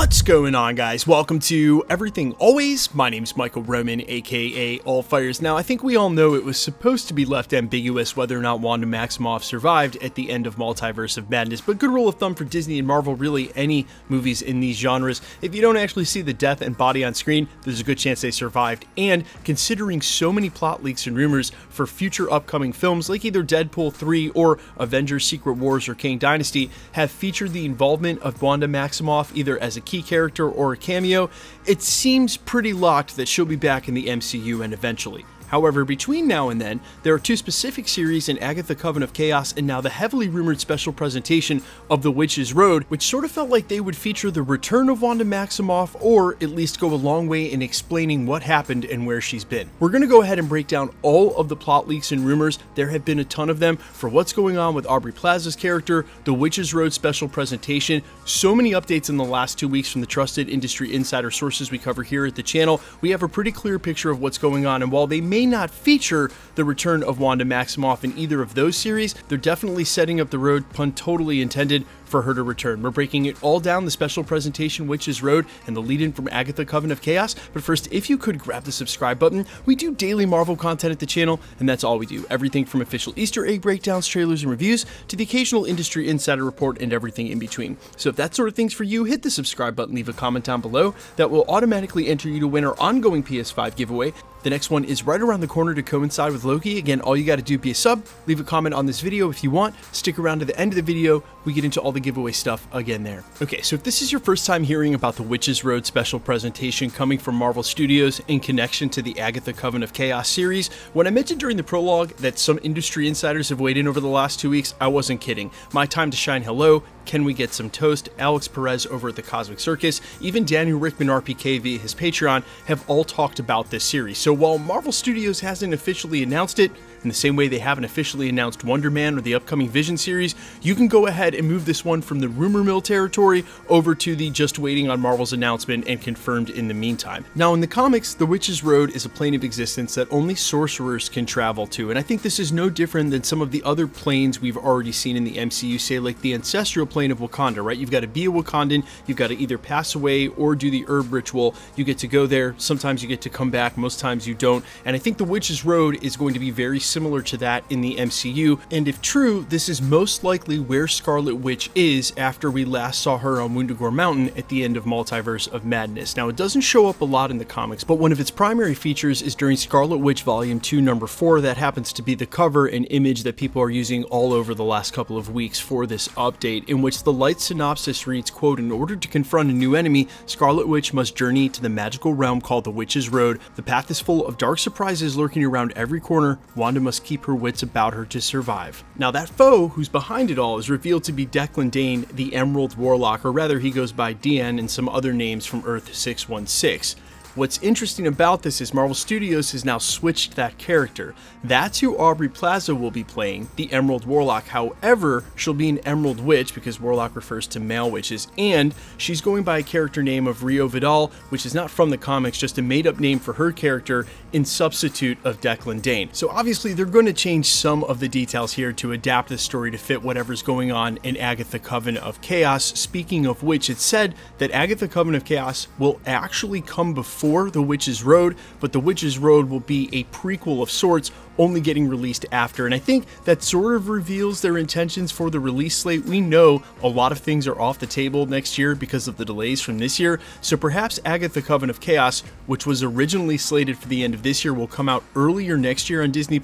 What's going on, guys? Welcome to Everything Always. My name's Michael Roman, aka Allfires. Now, I think we all know it was supposed to be left ambiguous whether or not Wanda Maximoff survived at the end of Multiverse of Madness, but good rule of thumb for Disney and Marvel, really any movies in these genres, if you don't actually see the death and body on screen, there's a good chance they survived. And considering so many plot leaks and rumors for future upcoming films like either Deadpool 3 or Avengers Secret Wars or Kang Dynasty have featured the involvement of Wanda Maximoff either as a key character or a cameo, it seems pretty locked that she'll be back in the MCU and eventually. However, between now and then, there are two specific series in Agatha Coven of Chaos and now the heavily rumored special presentation of The Witch's Road, which sort of felt like they would feature the return of Wanda Maximoff or at least go a long way in explaining what happened and where she's been. We're going to go ahead and break down all of the plot leaks and rumors. There have been a ton of them for what's going on with Aubrey Plaza's character, The Witch's Road special presentation, so many updates in the last 2 weeks from the trusted industry insider sources we cover here at the channel. We have a pretty clear picture of what's going on, and while they may not feature the return of Wanda Maximoff in either of those series, they're definitely setting up the road, pun totally intended, for her to return. We're breaking it all down, the special presentation, Witch's Road, and the lead-in from Agatha Coven of Chaos. But first, if you could grab the subscribe button. We do daily Marvel content at the channel, and that's all we do. Everything from official Easter egg breakdowns, trailers, and reviews, to the occasional industry insider report and everything in between. So if that sort of thing's for you, hit the subscribe button, leave a comment down below. That will automatically enter you to win our ongoing PS5 giveaway. The next one is right around the corner to coincide with Loki. Again, all you got to do, be a sub, leave a comment on this video if you want, stick around to the end of the video, we get into all the giveaway stuff again there. Okay, so if this is your first time hearing about the Witch's Road special presentation coming from Marvel Studios in connection to the Agatha Coven of Chaos series, when I mentioned during the prologue that some industry insiders have weighed in over the last 2 weeks, I wasn't kidding. My Time to Shine Hello, Can We Get Some Toast, Alex Perez over at the Cosmic Circus, even Daniel Rickman RPK via his Patreon have all talked about this series. So while Marvel Studios hasn't officially announced it, in the same way they haven't officially announced Wonder Man or the upcoming Vision series, you can go ahead and move this one from the rumor mill territory over to the just waiting on Marvel's announcement and confirmed in the meantime. Now in the comics, the Witch's Road is a plane of existence that only sorcerers can travel to, and I think this is no different than some of the other planes we've already seen in the MCU, say like the ancestral plane of Wakanda, right? You've got to be a Wakandan, you've got to either pass away or do the herb ritual. You get to go there, sometimes you get to come back, most times you don't, and I think the Witch's Road is going to be very similar to that in the MCU, and if true, this is most likely where Scarlet Witch is after we last saw her on Woundagore Mountain at the end of Multiverse of Madness. Now, it doesn't show up a lot in the comics, but one of its primary features is during Scarlet Witch Volume 2, Number 4. That happens to be the cover and image that people are using all over the last couple of weeks for this update, in which the light synopsis reads, quote, "In order to confront a new enemy, Scarlet Witch must journey to the magical realm called the Witch's Road. The path is full of dark surprises lurking around every corner. Wanda must keep her wits about her to survive." Now that foe who's behind it all is revealed to be Declan Dane, the Emerald Warlock, or rather he goes by DN and some other names from Earth 616. What's interesting about this is Marvel Studios has now switched that character. That's who Aubrey Plaza will be playing, the Emerald Warlock. However, she'll be an Emerald Witch because Warlock refers to male witches, and she's going by a character name of Rio Vidal, which is not from the comics, just a made-up name for her character in substitute of Declan Dane. So obviously they're going to change some of the details here to adapt the story to fit whatever's going on in Agatha Coven of Chaos. Speaking of which, it's said that Agatha Coven of Chaos will actually come before The Witch's Road, but The Witch's Road will be a prequel of sorts, only getting released after, and I think that sort of reveals their intentions for the release slate. We know a lot of things are off the table next year because of the delays from this year, so perhaps Agatha Coven of Chaos, which was originally slated for the end of this year, will come out earlier next year on Disney+,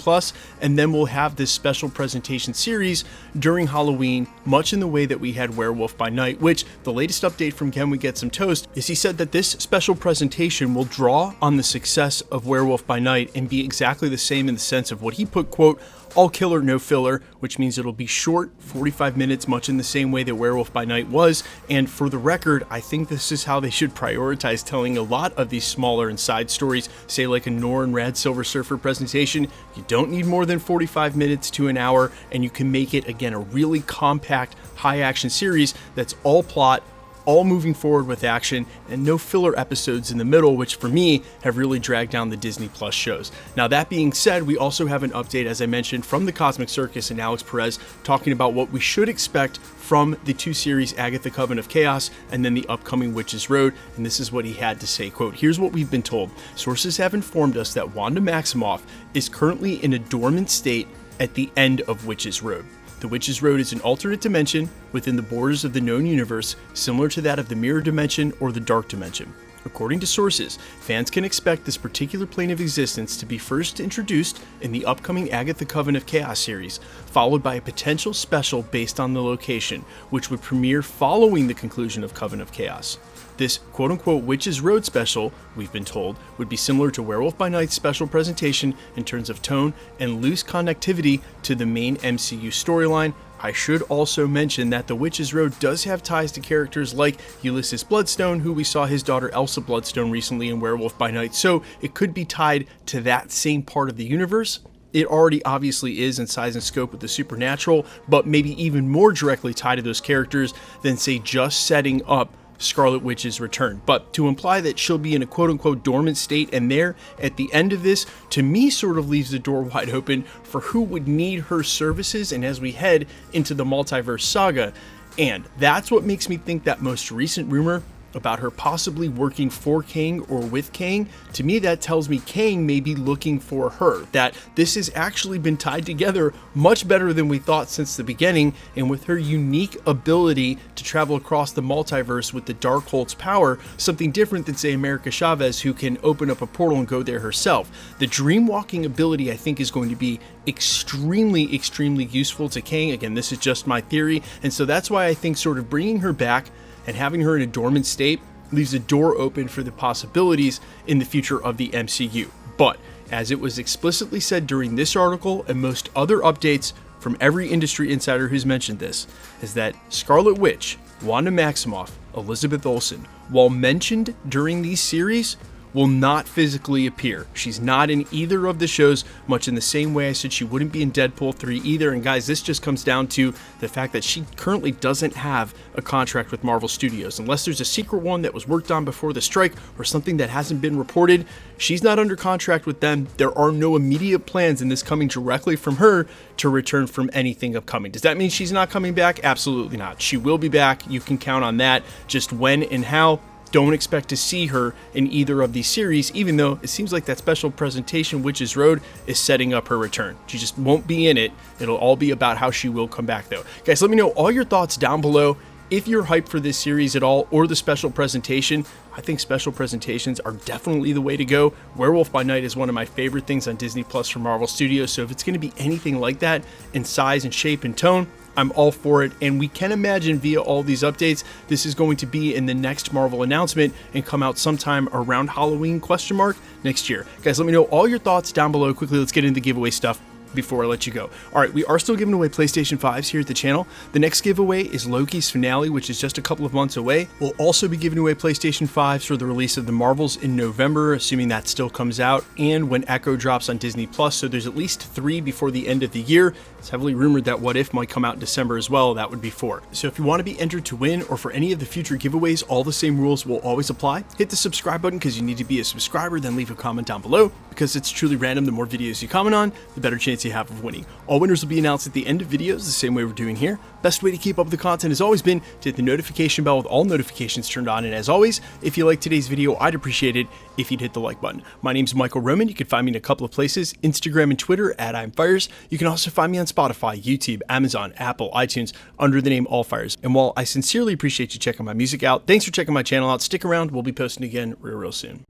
and then we'll have this special presentation series during Halloween, much in the way that we had Werewolf by Night, which the latest update from Can We Get Some Toast is he said that this special presentation will draw on the success of Werewolf by Night and be exactly the same in the sense of what he put, quote, "all killer, no filler," which means it'll be short, 45 minutes, much in the same way that Werewolf by Night was. And for the record, I think this is how they should prioritize telling a lot of these smaller and side stories, say like a Norn Rad Silver Surfer presentation. You don't need more than 45 minutes to an hour, and you can make it, again, a really compact, high action series that's all plot, all moving forward with action and no filler episodes in the middle, which for me have really dragged down the Disney Plus shows. Now that being said, we also have an update, as I mentioned, from the Cosmic Circus and Alex Perez talking about what we should expect from the 2 series Agatha Coven of Chaos and then the upcoming Witch's Road, and this is what he had to say, quote, "Here's what we've been told. Sources have informed us that Wanda Maximoff is currently in a dormant state at the end of Witch's Road. The Witch's Road is an alternate dimension within the borders of the known universe, similar to that of the Mirror Dimension or the Dark Dimension. According to sources, fans can expect this particular plane of existence to be first introduced in the upcoming Agatha Coven of Chaos series, followed by a potential special based on the location, which would premiere following the conclusion of Coven of Chaos. This quote-unquote Witch's Road special, we've been told, would be similar to Werewolf by Night's special presentation in terms of tone and loose connectivity to the main MCU storyline. I should also mention that The Witch's Road does have ties to characters like Ulysses Bloodstone, who we saw his daughter Elsa Bloodstone recently in Werewolf by Night, so it could be tied to that same part of the universe. It already obviously is in size and scope with the supernatural, but maybe even more directly tied to those characters than, say, just setting up Scarlet Witch's return. But to imply that she'll be in a quote-unquote dormant state and there at the end of this, to me sort of leaves the door wide open for who would need her services and as we head into the multiverse saga. And that's what makes me think that most recent rumor about her possibly working for Kang or with Kang, to me that tells me Kang may be looking for her, that this has actually been tied together much better than we thought since the beginning, and with her unique ability to travel across the multiverse with the Darkhold's power, something different than, say, America Chavez, who can open up a portal and go there herself. The dream-walking ability, I think, is going to be extremely useful to Kang. Again, this is just my theory, and so that's why I think sort of bringing her back and having her in a dormant state leaves a door open for the possibilities in the future of the MCU. But as it was explicitly said during this article and most other updates from every industry insider who's mentioned this, is that Scarlet Witch, Wanda Maximoff, Elizabeth Olsen, while mentioned during these series, will not physically appear. She's not in either of the shows, much in the same way I said she wouldn't be in Deadpool 3 either. And guys, this just comes down to the fact that she currently doesn't have a contract with Marvel Studios. Unless there's a secret one that was worked on before the strike or something that hasn't been reported, she's not under contract with them. There are no immediate plans in this coming directly from her to return from anything upcoming. Does that mean she's not coming back? Absolutely not. She will be back. You can count on that. Just when and how, don't expect to see her in either of these series, even though it seems like that special presentation, Witch's Road, is setting up her return. She just won't be in it. It'll all be about how she will come back, though. Guys, let me know all your thoughts down below. If you're hyped for this series at all, or the special presentation. I think special presentations are definitely the way to go. Werewolf by Night is one of my favorite things on Disney Plus from Marvel Studios, so if it's going to be anything like that in size and shape and tone, I'm all for it, and we can imagine via all these updates, this is going to be in the next Marvel announcement and come out sometime around Halloween next year. Guys, let me know all your thoughts down below. Quickly, let's get into the giveaway stuff before I let you go. All right, we are still giving away PlayStation 5s here at the channel. The next giveaway is Loki's finale, which is just a couple of months away. We'll also be giving away PlayStation 5s for the release of the Marvels in November, assuming that still comes out, and when Echo drops on Disney Plus. So there's at least 3 before the end of the year. It's heavily rumored that What If might come out in December as well. That would be 4. So if you want to be entered to win, or for any of the future giveaways, all the same rules will always apply. Hit the subscribe button because you need to be a subscriber, then leave a comment down below, because it's truly random. The more videos you comment on, the better chance you have of winning. All winners will be announced at the end of videos, the same way we're doing here. Best way to keep up with the content has always been to hit the notification bell with all notifications turned on. And as always, if you liked today's video, I'd appreciate it if you'd hit the like button. My name's Michael Roman. You can find me in a couple of places, Instagram and Twitter at I'mFires. You can also find me on Spotify, YouTube, Amazon, Apple, iTunes, under the name AllFires. And while I sincerely appreciate you checking my music out, thanks for checking my channel out. Stick around. We'll be posting again real soon.